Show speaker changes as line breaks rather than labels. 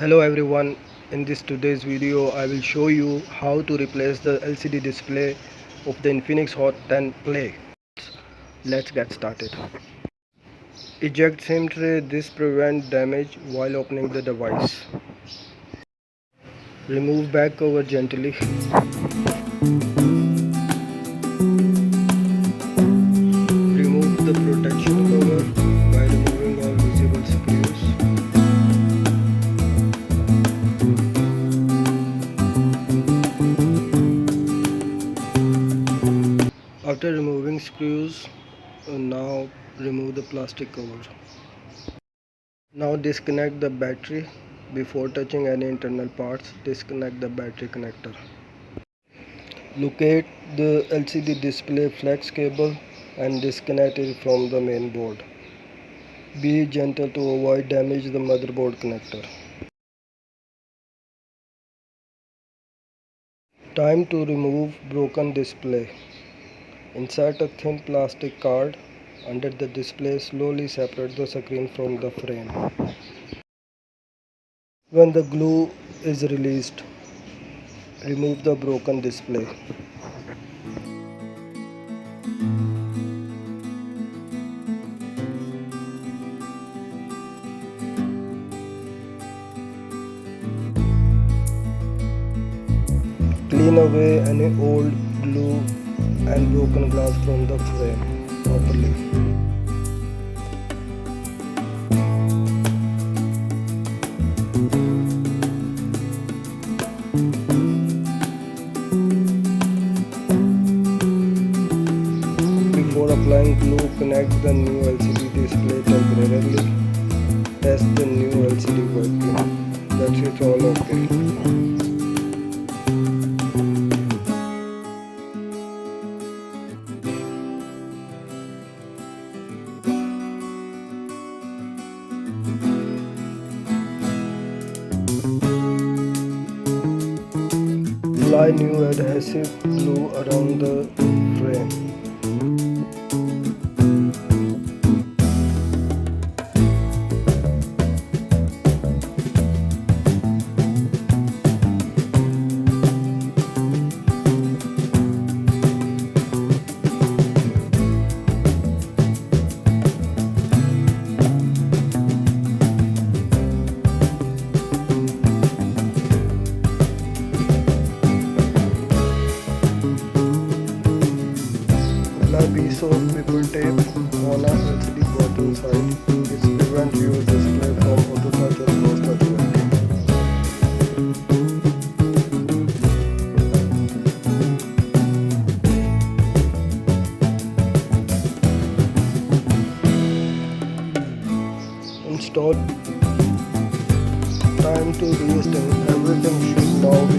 Hello everyone, in this today's video I will show you how to replace the LCD display of the Infinix Hot 10 Play. Let's get started. Eject SIM tray. This prevents damage while opening the device. Remove back cover gently. Remove the protection cover by removing all visible screws. After removing screws, now remove the plastic cover. Now disconnect the battery. Before touching any internal parts, disconnect the battery connector. Locate the LCD display flex cable and disconnect it from the main board. Be gentle to avoid damage the motherboard connector. Time to remove broken display. Insert a thin plastic card under the display. Slowly separate the screen from the frame. When the glue is released, remove the broken display. Clean away any old glue and broken glass from the frame properly. Before applying glue, connect the new LCD display temporarily. Test the new LCD working. That's it, all okay. Apply new adhesive glue around the frame. A piece of paper tape on a LCD bottom side. This prevents your display from auto touch or cross touch working. Install. Time to reassemble. Everything should now be